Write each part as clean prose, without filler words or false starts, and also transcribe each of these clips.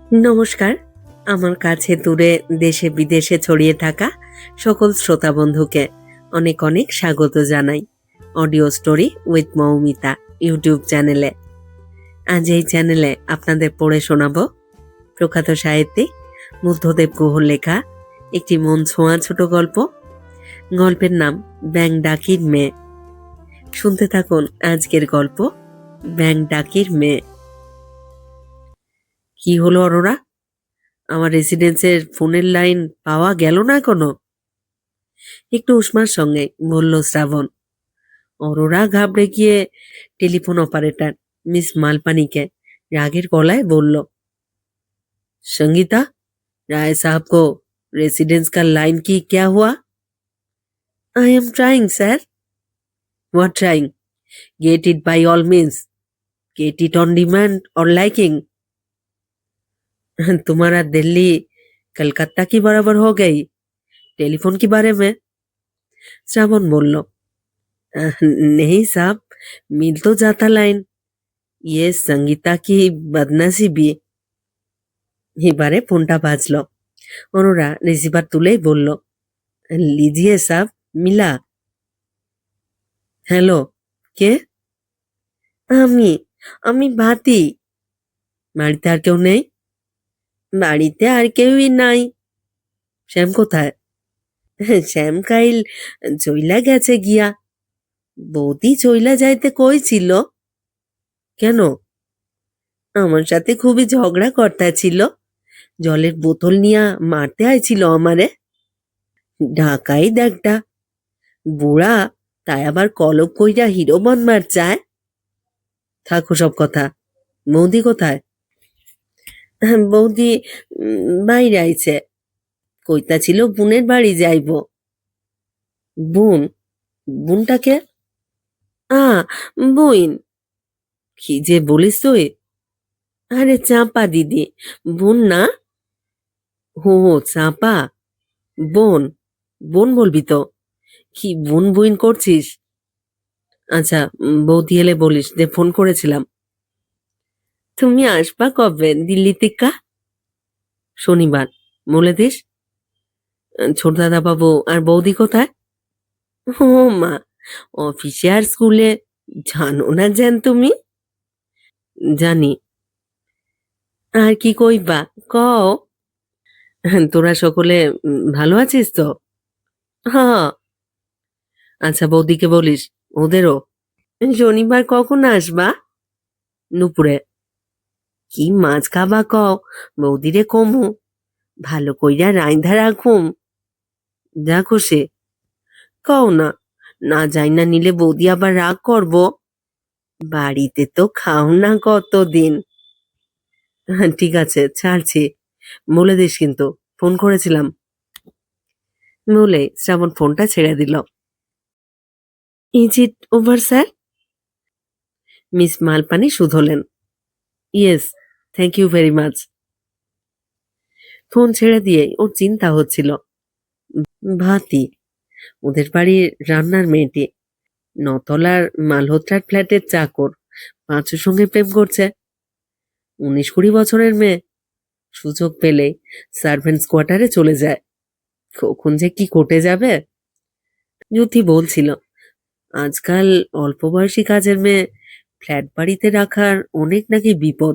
নমস্কার। আমার কাছে দূরে দেশে বিদেশে ছড়িয়ে থাকা সকল শ্রোতা বন্ধুকে অনেক অনেক স্বাগত জানাই audio story with Moumita YouTube চ্যানেলে। আজ এই চ্যানেলে আপনাদের পড়ে শোনাব প্রখ্যাত সাহিত্যিক বুদ্ধদেব গুহর লেখা একটি মন ছোঁয়া ছোট গল্প। গল্পের নাম ব্যাঙ ডাকির মেয়ে। শুনতে থাকুন আজকের গল্প ব্যাঙ ডাকির মেয়ে। কি হলো অরোরা? আমার রেসিডেন্সের ফোনের লাইন পাওয়া গেল না এখনো? একটু উষ্মার সঙ্গে বলল শ্রাবণ। অরোরা ঘাবড়ে গিয়ে টেলিফোন অপারেটর মিস মালপানিকে রাগের গলায় বলল, संगीता, राय साहब को रेसिडेंस का लाइन की क्या हुआ? I am trying sir. What trying? Get it by all means. Get it on demand और लाइकिंग। तुम्हारा दिल्ली कलकत्ता की बराबर हो गई टेलीफोन के बारे में। শ্রাবণ বলল, नहीं साहब, मिल तो जाता लाइन। ये संगीता की बदनसीबी। এবারে ফোনটা বাজলো। অরোরা রিসিভার তুলেই বলল, লিজিয়ে সাব, মিলা। হ্যালো, কে? আমি আমি ভাতি। বাড়িতে আর কেউ নেই? বাড়িতে আর কেউই নাই। শ্যাম কোথায়? শ্যাম কাইল চইলা গেছে গিয়া। বৌদি চইলা যাইতে কইছিল। কেন? আমার সাথে খুবই ঝগড়া কর্তা ছিল। জলের বোতল নিয়া মারতে আইছিল আমারে। ঢাকাই দেখটা বুড়া, তাই আবার কলপ কইরা হিরো বনবার চায়। থাকো সব কথা। বৌদি কোথায়? বৌদি বাইরে আইছে। কইতা ছিল বোনের বাড়ি যাইব। বোন? বোনটাকে? বইন। কি যে বলিস তুই? আরে চাপা দিদি, বোন না। হো চাপা, বোন। বোন বলবি তো। কি বোন বইন করছিস? আচ্ছা, বৌদি এলে বলিস যে ফোন করেছিলাম। তুমি আসবা কবে দিল্লি থেকে? শনিবার। বলে দিস। ছোট দাদা বাবু আর বৌদি কোথায়? ও মা, অফিসে আর স্কুলে। জানো না যেন তুমি? জানি। আর কি কইবা কও? তোরা সকলে ভালো আছিস তো? হ্যাঁ। আচ্ছা, বৌদিকে বলিস ওদেরও। শনিবার কখন আসবা? নুপুরে। কি মাছ খাবা কও, বৌদিরে কমু। ভালো কইরা রাইন্ধা রাখুম। যা খুশি। কও না, না যাই না নিলে বৌদি আবার রাগ করব। বাড়িতে তো খাও না কতদিন। ঠিক আছে, ছাড়ছি। বলে দিস কিন্তু ফোন করেছিলাম। বলে শ্রাবণ ফোনটা ছেড়ে দিল। Is it over sir? Miss Malpani শুধলেন। Yes, thank you very much. Phone ছেড়ে দিয়ে ওর চিন্তা হচ্ছিল। ভাতি, ওদের বাড়ির রান্নার মেয়েটি, নতলার মালহোত্রার ফ্ল্যাটের চাকর, পাঁচুর সঙ্গে প্রেম করছে। 19-20 বছরের মেয়ে। সুযোগ পেলেই সার্ভেন্টস কোয়ার্টারে চলে যায়। কখন যে কি ঘটে যাবে। জ্যোতি বলছিল, আজকাল অল্প বয়সী কাজের মেয়ে ফ্ল্যাট বাড়িতে রাখার অনেক নাকি বিপদ।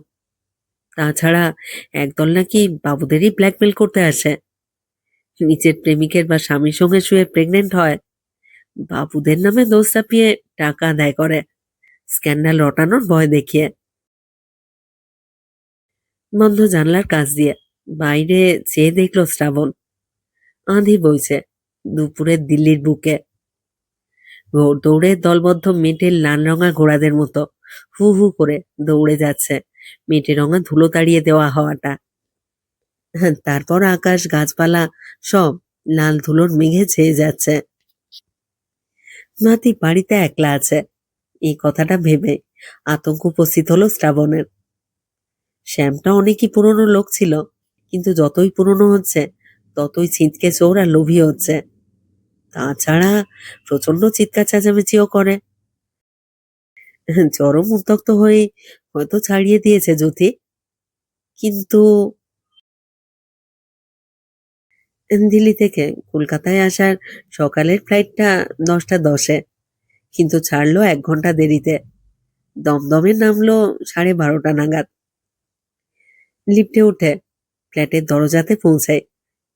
তাছাড়া একদল নাকি বাবুদেরই ব্ল্যাকমেল করতে আসে। নিজের প্রেমিকের বা স্বামীর সঙ্গে শুয়ে প্রেগনেন্ট হয়, বাবুদের নামে দোষ চাপিয়ে টাকা আদায় করে, স্ক্যান্ডাল রটানোর ভয় দেখিয়ে। বন্ধ জানলার কাছ দিয়ে বাইরে চেয়ে দেখলো শ্রাবণ। আঁধি বইছে দুপুরের দিল্লির বুকে। ভোর দৌড়ে দলবদ্ধ মেটের লাল রঙা ঘোড়াদের মতো হু হু করে দৌড়ে যাচ্ছে মেটে রঙা ধুলো তাড়িয়ে দেওয়া হওয়াটা। তারপর আকাশ গাছপালা সব লাল ধুলোর মেঘে ছেয়ে যাচ্ছে। নাতি বাড়িতে একলা আছে, এই কথাটা ভেবে আতঙ্ক উপস্থিত হলো শ্রাবণের। শ্যামটা অনেকই পুরনো লোক ছিল, কিন্তু যতই পুরনো হচ্ছে ততই ছিঁচকে চোর আর লোভী হচ্ছে। তাছাড়া প্রচন্ড চিৎকার চেঁচামেচিও করে। চরম উত্তক্ত হয়ে হয়তো ছাড়িয়ে দিয়েছে জ্যোতি, কিন্তু দিল্লি থেকে কলকাতায় আসার সকালের ফ্লাইটটা 10টা 10-এ, কিন্তু ছাড়লো 1 ঘন্টা দেরিতে। দমদমে নামলো 12:30 নাগাদ। লিফটে উঠে ফ্ল্যাটের দরজাতে পৌঁছায়।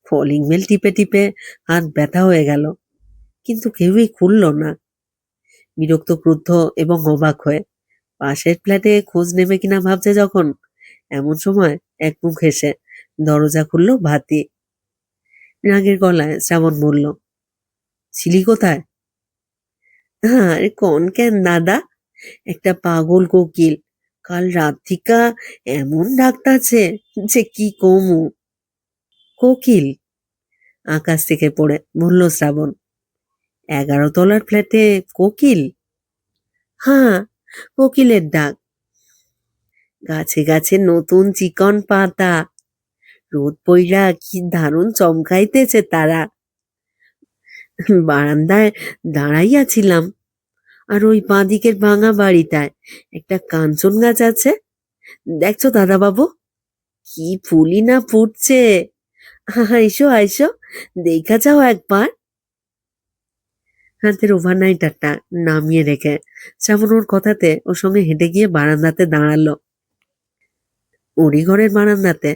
কলিং বেল টিপে টিপে হাত ব্যথা হয়ে গেল, কিন্তু কেউই খুলল না। বিরক্ত, ক্রুদ্ধ এবং অবাক হয়ে পাশের ফ্ল্যাটে খোঁজ নেবে কিনা ভাবছে যখন, এমন সময় এক মুখ হেসে দরজা খুলল ভাতি। রাগের গলায় শ্রাবণ বলল, ছিলি কোথায়? আরে কন কেন দাদা, একটা পাগল কোকিল কাল রাত থিকা এমন ডাকতাছে যে কি কমু। কোকিল? আকাশ থেকে পড়ে বলল শ্রাবণ। 11 তলার ফ্ল্যাটে কোকিল? হ্যাঁ, কোকিলের ডাক। গাছে গাছে নতুন চিকন পাতা, রোদ পইরা কি দারুণ চমকাইতেছে তারা। বারান্দায় দাঁড়াইয়াছিলাম, আর ওই বাঁদিকের ভাঙা বাড়িটায় একটা কাঞ্চন গাছ আছে, দেখছো দাদা বাবু, কি ফুলই না ফুটছে। আইসো আইসো, দেখা যাও একবার। হাতের ওভারনাইটারটা নামিয়ে রেখে শ্রাবণ ওর কথাতে ওর সঙ্গে হেঁটে গিয়ে বারান্দাতে দাঁড়ালো। ওরই ঘরের বারান্দাতে।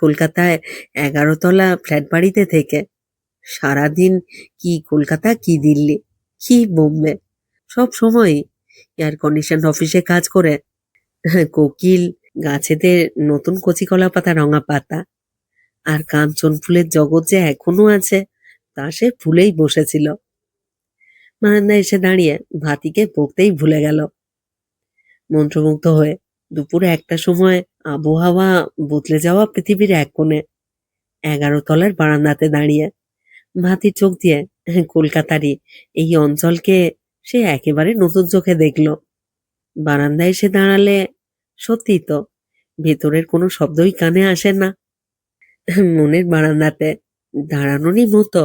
কলকাতায় 11 তলা ফ্ল্যাট বাড়িতে থেকে সারাদিন কি কলকাতা, কি দিল্লি, কি বোম্বে, সব সময় এয়ার কন্ডিশন অফিসে কাজ করে কোকিল, গাছেদের নতুন কচি কলা পাতা, রঙা পাতা, আর কাঞ্চন ফুলের জগৎ যে এখনো আছে তা সে ভুলেই বসেছিল। বারান্দায় এসে দাঁড়িয়ে ভাতিকে বকতেই ভুলে গেল। মন্ত্রমুগ্ধ হয়ে দুপুরে 1টার সময় আবহাওয়া বদলে যাওয়া পৃথিবীর এক কোণে 11 তলার বারান্দাতে দাঁড়িয়ে ভাতির চোখ দিয়ে কলকাতারই এই অঞ্চলকে সে একেবারে নতুন চোখে দেখল। বারান্দায় এসে দাঁড়ালে সত্যি তো ভেতরের কোনো শব্দই কানে আসে না। মনের বারান্দাতে দাঁড়ানোরই মতো।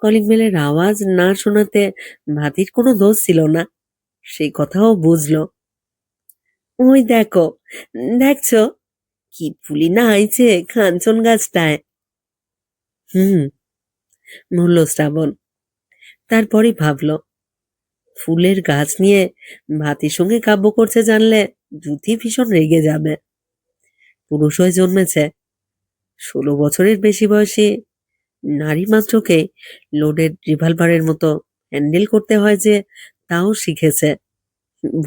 কলিং বেলের আওয়াজ না শোনাতে ভাতির কোনো দোষ ছিল না, সেই কথাও বুঝলো। ওই দেখো, দেখছো কি ফুলি না আইছে কাঞ্চন গাছটায়। হুম, বলল শ্রাবণ। তারপরই ভাবল, ফুলের গাছ নিয়ে ভাতির সঙ্গে কাব্য করছে জানলে যুথি ভীষণ রেগে যাবে। পুরুষ হয়ে জন্মেছে, 16 বছরের বেশি বয়সী নারী মাত্রকে লোডেড রিভলভারের মতো হ্যান্ডেল করতে হয় যে, তাও শিখেছে।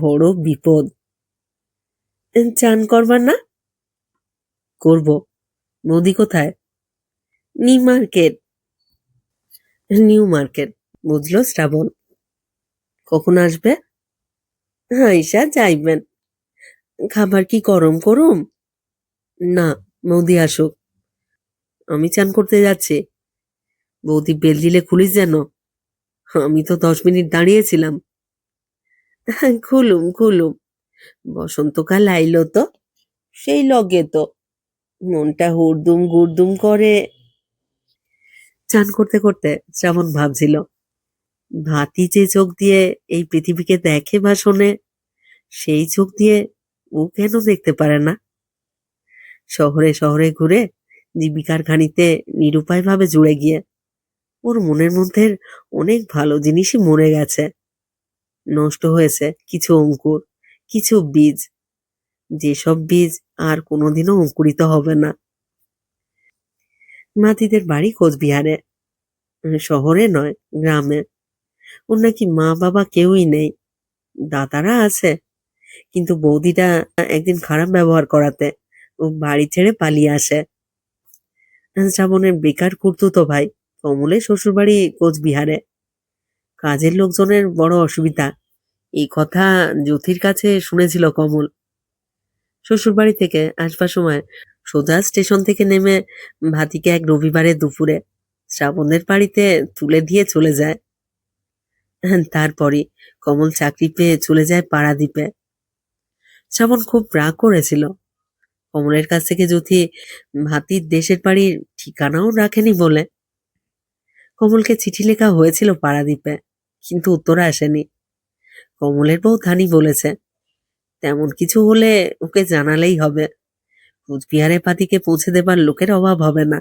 বড় বিপদ। চান করবার না? করব। নদী কোথায়? New market. নিউ মার্কেট, বুঝলো শ্রাবণ। কখন আসবে? আইসা যাইবেন। খাবার কি গরম করুম? না, বৌদি আসুক। আমি চান করতে যাচ্ছি। বৌদি বেল দিলে খুলিস যেন। আমি তো 10 মিনিট দাঁড়িয়েছিলাম। খুলুম খুলুম, বসন্তকাল আইলো তো, সেই লগে তো মনটা হুড়দুম গুড়দুম করে। চান করতে করতে শ্রাবণ ভাবছিল, ভাতি যে চোখ দিয়ে এই পৃথিবীকে দেখে বা শোনে, সেই চোখ দিয়ে ও কেন দেখতে পারে না? শহরে শহরে ঘুরে জীবিকার খানিতে নিরুপায়ভাবে জুড়ে গিয়ে ওর মনের মধ্যে অনেক ভালো জিনিসই মরে গেছে। নষ্ট হয়েছে কিছু অঙ্কুর, কিছু বীজ, যেসব বীজ আর কোনোদিনও অঙ্কুরিত হবে না। মাতিদের বাড়ি কোচবিহারে, শহরে নয়, গ্রামে। ওর নাকি মা বাবা কেউই নেই। দাদারা আছে, কিন্তু বৌদিটা একদিন খারাপ ব্যবহার করাতে ও বাড়ি ছেড়ে পালিয়ে আসে। শ্রাবণের বেকার খুড়তুতো ভাই কমলের শ্বশুরবাড়ি কোচবিহারে। কাজের লোকজনের বড় অসুবিধা, এই কথা জ্যোতির কাছে শুনেছিল কমল। শ্বশুরবাড়ি থেকে আসবার সময় সোজা স্টেশন থেকে নেমে ভাতিকে এক রবিবারে দুপুরে শ্রাবণের বাড়িতে তুলে দিয়ে চলে যায়। তারপরই কমল চাকরি পেয়ে চলে যায় পারাদ্বীপে। শ্রাবণ খুব রাগ করেছিল। কমলের কাছ থেকে জ্যোতি ভাতির দেশের বাড়ির ঠিকানাও রাখেনি বলে। কমলকে চিঠি লেখা হয়েছিল পারাদ্বীপে, কিন্তু উত্তর আসেনি। কমলের বউ ধানি বলেছে, তেমন কিছু হলে ওকে জানালেই হবে, কোচবিহারে পাতিকে পৌঁছে দেবার লোকের অভাব হবে না।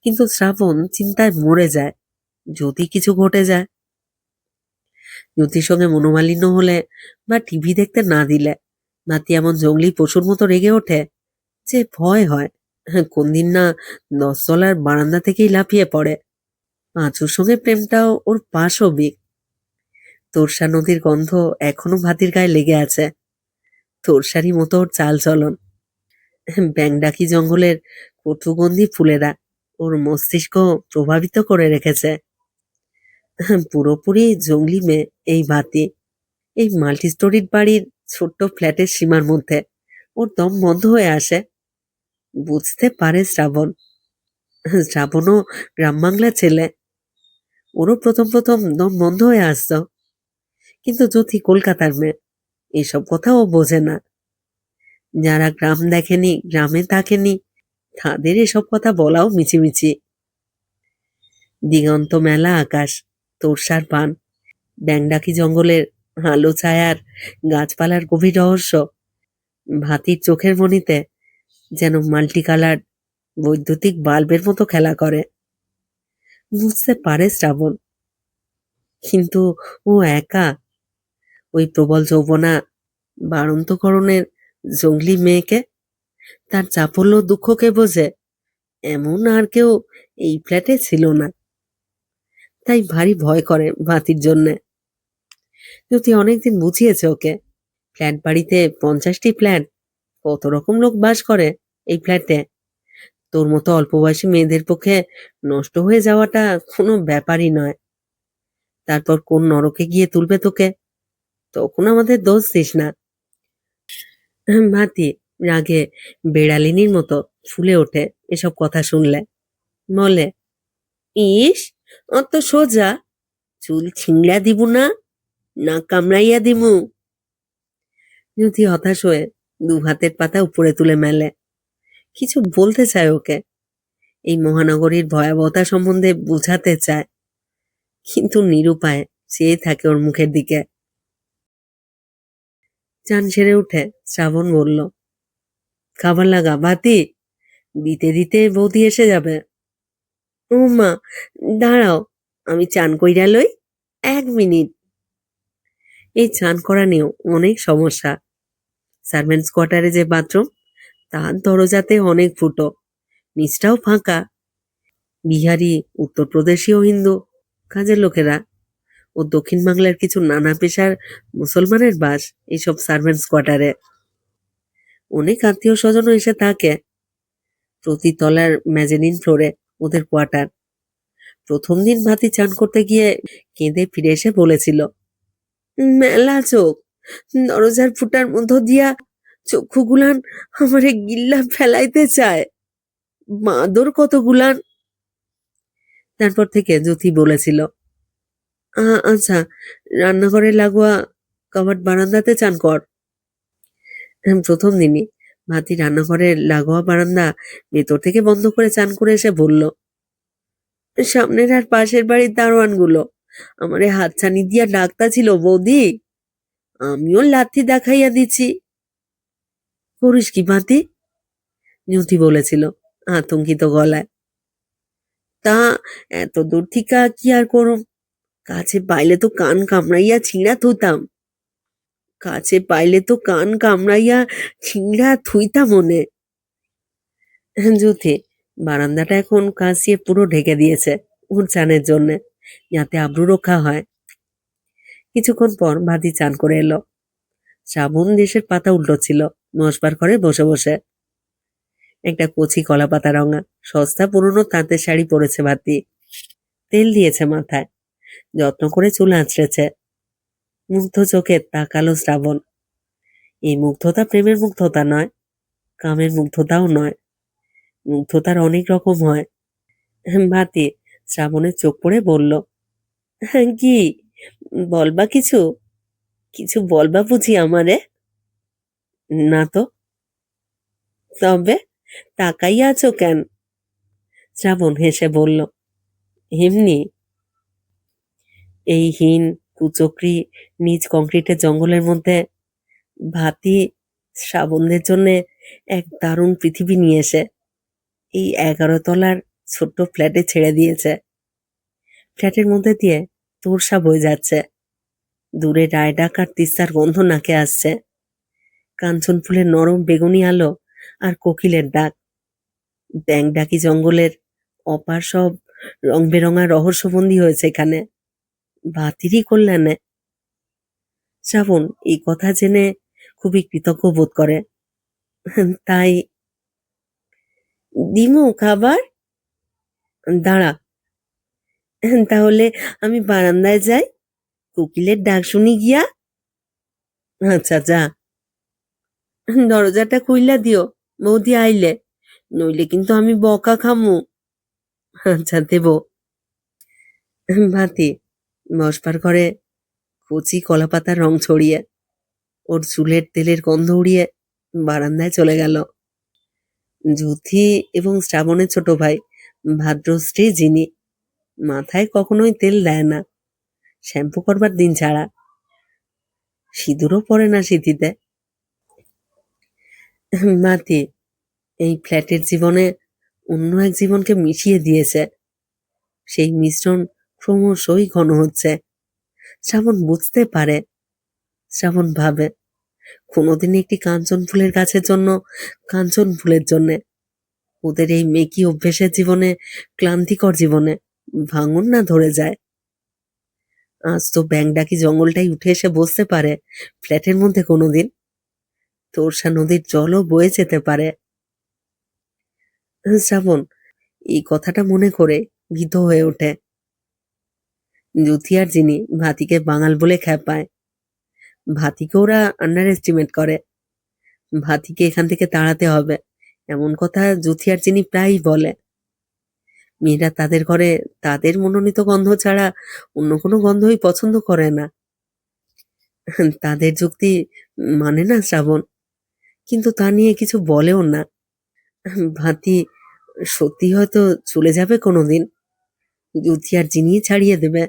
কিন্তু শ্রাবণ চিন্তায় মরে যায়, যদি কিছু ঘটে যায়, জ্যোতির সঙ্গে মনোমালিন্য হলে বা টিভি দেখতে না দিলে নাতি এমন জঙ্গলি পশুর মতো রেগে ওঠে যে ভয় হয়। কোন দিন না 10 তলার বারান্দা থেকেই লাফিয়ে পড়ে। পাঁচুর সঙ্গে প্রেমটাও ওর পাশবিক। তোরসা নদীর গন্ধ এখনো ভাতির গায়ে লেগে আছে, তোরসারই মতো ওর চাল চলন। ব্যাংডাকি জঙ্গলের কটুগন্ধি ফুলেরা ওর মস্তিষ্ক প্রভাবিত করে রেখেছে। পুরোপুরি জঙ্গলি মেয়ে এই ভাতি। এই মাল্টি স্টোরিড বাড়ির ছোট্ট ফ্ল্যাটের সীমার মধ্যে ওর দম বন্ধ হয়ে আসে। বুঝতে পারে শ্রাবণ। শ্রাবণও গ্রাম বাংলার ছেলে, ওরও প্রথম প্রথম দম বন্ধ হয়ে আসতো। কিন্তু জ্যোতি কলকাতার মেয়ে, এসব কথা ও বোঝে না। যারা গ্রাম দেখেনি, গ্রামে থাকেনি, তাদের এসব কথা বলাও মিছিমিছি। দিগন্ত মেলা আকাশ, তোরসার পান, ব্যাংডাকি জঙ্গলের আলো ছায়ার, গাছপালার গভীর রহস্য ভাতির চোখের মনিতে যেন মাল্টি কালার বৈদ্যুতিক বাল্বের মতো খেলা করে। বুঝতে পারে শ্রাবণ, কিন্তু ও একা। ওই প্রবল যৌবনা বাড়ন্তকরণের জঙ্গলি মেয়েকে, তার চাপল্য দুঃখকে বোঝে এমন আর কেউ এই ফ্ল্যাটে ছিল না। তাই ভারী ভয় করে ভাতির জন্যে। যদি অনেকদিন বুঝিয়েছে ওকে, ফ্ল্যাট বাড়িতে 50টি ফ্ল্যাট, কত রকম লোক বাস করে এই ফ্ল্যাটে। তোর মতো অল্প বয়সী মেয়েদের পক্ষে নষ্ট হয়ে যাওয়াটা কোনো ব্যাপারই নয়। তারপর কোন নরকে গিয়ে তুলবে তোকে, তখন আমাদের দোষ দিস না। ভাতি রাগে বেড়ালিনীর মতো ফুলে ওঠে এসব কথা শুনলে। বলে, ইস, অত সোজা? চুল ছিংড়া দিবু না, না কামড়াইয়া দিমু? যদি হতাশ হয়ে দু হাতের পাতা উপরে তুলে মেলে, কিছু বলতে চায় ওকে, এই মহানগরীর ভয়াবহতা সম্বন্ধে বোঝাতে চায়, কিন্তু নিরুপায় চেয়ে থাকে ওর মুখের দিকে। চান সেরে উঠে শ্রাবণ বলল, খাবার লাগা ভাতি, দিতে দিতে বৌদি এসে যাবে। ও মা, দাঁড়াও, আমি চান কইরা লই, 1 মিনিট। এই চান করা নিয়েও অনেক সমস্যা। সার্ভেন্টস কোয়ার্টারে যে বাথরুম, তার দরজাতে অনেক ফুটো, নিচটাও ফাঁকা। বিহারি, উত্তরপ্রদেশীয় হিন্দু কাজের লোকেরা ও দক্ষিণ বাংলার কিছু নানা পেশার মুসলমানের বাস এইসব সার্ভেন্টস কোয়ার্টারে। অনেক আত্মীয় স্বজনও এসে থাকে। প্রতি তলার ম্যাজেনিন ফ্লোরে ওদের কোয়ার্টার। প্রথম দিন ভাতি চান করতে গিয়ে কেঁদে ফিরে এসে বলেছিল, মেলা চোখ, দরজার ফুটার মধ্য দিয়া চক্ষুগুলান আমারে গিল্লা ফেলাইতে চায়, বাঁদর কতগুলান। তারপর থেকে জ্যোতি বলেছিল, আচ্ছা, রান্নাঘরে লাগোয়া কাভার্ড বারান্দাতে চান কর। প্রথম দিনই ভাতি রান্নাঘরের লাগোয়া বারান্দা ভেতর থেকে বন্ধ করে চান করে এসে বলল, সামনের আর পাশের বাড়ির দারোয়ানগুলো আমারে হাতছানি দিয়া ডাকতা ছিল বৌদি, আমিও লাথি দেখাইয়া দিছি। করিস কি ভাতি? জ্যোতি বলেছিল আতঙ্কিত গলায়। তা এত দূর থিকা কি আর করুম, কাছে পাইলে তো কান কামড়াইয়া ছিঁড়া থুতাম, কাছে পাইলে তো কান কামড়াইয়া ছিঁড়া থুইতাম মনে। জ্যোতি বারান্দাটা এখন কাঁচিয়ে পুরো ঢেকে দিয়েছে ওর চানের জন্যে, যাতে আব্রু রক্ষা হয়। কিছুক্ষণ পর ভাতি চান করে এলো। শ্রাবণ দেশের পাতা উল্টোছিল মশবার ঘরে বসে বসে। একটা কচি কলা পাতা রঙা সস্তা পুরনো তাঁতের শাড়ি পরেছে ভাতি। তেল দিয়েছে মাথায়, যত্ন করে চুল আঁচড়েছে। মুগ্ধ চোখে তাকালো শ্রাবণ। এই মুগ্ধতা প্রেমের মুগ্ধতা নয়, কামের মুগ্ধতাও নয়। মুগ্ধতার অনেক রকম হয়। ভাতি শ্রাবণের চোখ পড়ে বলল, কি বলবা? কিছু কিছু বলবা বুঝি আমারে? না তো। তবে তাকাইয়া আছো কেন? শ্রাবণ হেসে বলল, এমনি। এই হীন কুচক্রি নিজ কংক্রিটের জঙ্গলের মধ্যে ভাতি শ্রাবণদের জন্য এক দারুণ পৃথিবী নিয়ে এসে এই 11 তলার ছোট্ট ফ্ল্যাটে ছেড়ে দিয়েছে। ফ্ল্যাটের মধ্যে দিয়ে তোড়সা বয়ে যাচ্ছে। দূরে রায়ডাক আর তিস্তার গন্ধ নাকে আসছে। কাঞ্চন ফুলের নরম বেগুনি আলো আর কোকিলের ডাক। ব্যাঙ ডাকি জঙ্গলের অপার সব রং বেরঙা রহস্যবন্দী হয়েছে এখানে, বাতিরই কল্যাণে। শ্রাবণ এই কথা জেনে খুবই কৃতজ্ঞ বোধ করে। তাই, দিমু খাবার? দাঁড়া, তাহলে আমি বারান্দায় যাই, কোকিলের ডাক শুনি গিয়া। আচ্ছা যা, দরজাটা খুইলা দিও বৌদি আইলে, নইলে কিন্তু আমি বকা খামু। আচ্ছা দেব। ভাতি বসবার ঘরে কচি কলাপাতার রং ছড়িয়ে ওর চুলের তেলের গন্ধ উড়িয়ে বারান্দায় চলে গেল। যুথি এবং শ্রাবণের ছোট ভাই ভাদ্রশ্রী যিনি মাথায় কখনোই তেল দেয় না, শ্যাম্পু করবার দিন ছাড়া। সিঁদুরও পরে না সিঁথিতে। মাতি এই ফ্ল্যাটের জীবনে অন্য এক জীবনকে মিশিয়ে দিয়েছে। সেই মিশ্রণ ক্রমশই ঘন হচ্ছে। শ্রাবণ বুঝতে পারে, শ্রাবণ ভাবে, কোনোদিন একটি কাঞ্চন ফুলের গাছের জন্য কাঞ্চন ফুলের জন্যে ওদের এই মেকি অভ্যেসের জীবনে, ক্লান্তিকর জীবনে ভাঙন না ধরে যায়। আজ তো ব্যাঙ ডাকি জঙ্গলটাই উঠে এসে বসতে পারে ফ্ল্যাটের মধ্যে কোনোদিন। তোরসা নদীর জলও বয়ে যেতে পারে। শ্রাবণ এই কথাটা মনে করে ভীত হয়ে ওঠে। যুথি আর যিনি ভাতিকে বাঙাল বলে খ্যাপায়। ভাতিকে ওরা আন্ডার এস্টিমেট করে। ভাতিকে এখান থেকে তাড়াতে হবে, এমন কথা যুথি আর যিনি প্রায়ই বলে। মেয়েরা তাদের ঘরে তাদের মনোনীত গন্ধ ছাড়া অন্য কোনো গন্ধই পছন্দ করে না। তাদের যুক্তি মানে না শ্রাবণ, কিন্তু তা নিয়ে কিছু বলেও না। ভাতি সত্যি হয়তো চলে যাবে কোনোদিন, যুথি আর যিনি ছাড়িয়ে দেবে,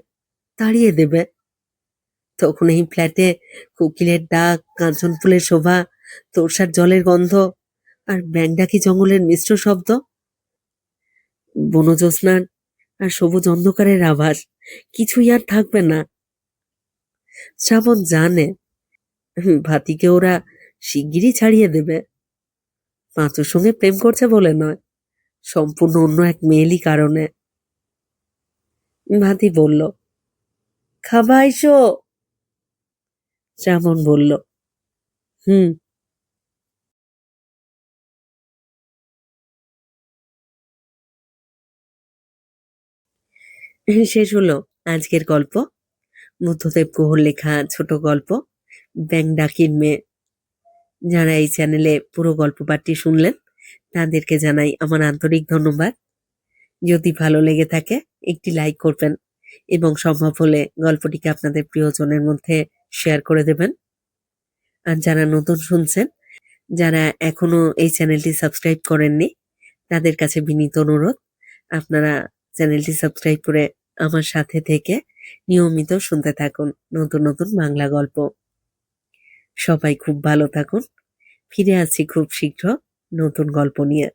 তাড়িয়ে দেবে। তখন এই ফ্ল্যাটে কোকিলের ডাক, কাঞ্চন ফুলের শোভা, তোরসার জলের গন্ধ আর ব্যাংডাকি জঙ্গলের মিশ্র শব্দ, বনজ্যোৎস্নার আর সবুজ অন্ধকারের আভাস কিছুই আর থাকবে না। শ্রাবণ জানে ভাতিকে ওরা শিগগিরই ছাড়িয়ে দেবে। পাঁচুর সঙ্গে প্রেম করছে বলে নয়, সম্পূর্ণ অন্য এক মেয়েলি কারণে। ভাতি বলল, খাবা আইসো? শ্রাবণ বলল, হুম। শেষ হলো আজকের গল্প, বুদ্ধদেব গুহর লেখা ছোট গল্প ব্যাঙ ডাকির মেয়ে। যারা এই চ্যানেলে পুরো গল্প পাঠটি শুনলেন তাদেরকে জানাই আমার আন্তরিক ধন্যবাদ। যদি ভালো লেগে থাকে একটি লাইক করবেন এবং সম্ভব হলে গল্পটিকে আপনাদের প্রিয়জনের মধ্যে শেয়ার করে দেবেন। আর যারা নতুন শুনছেন, যারা এখনো এই চ্যানেলটি সাবস্ক্রাইব করেননি, তাদের কাছে বিনীত অনুরোধ আপনারা চ্যানেলটি সাবস্ক্রাইব করে আমার সাথে থেকে নিয়মিত শুনতে থাকুন নতুন নতুন বাংলা গল্প। সবাই খুব ভালো থাকুন। ফিরে আসছি খুব শীঘ্র নতুন গল্প নিয়ে।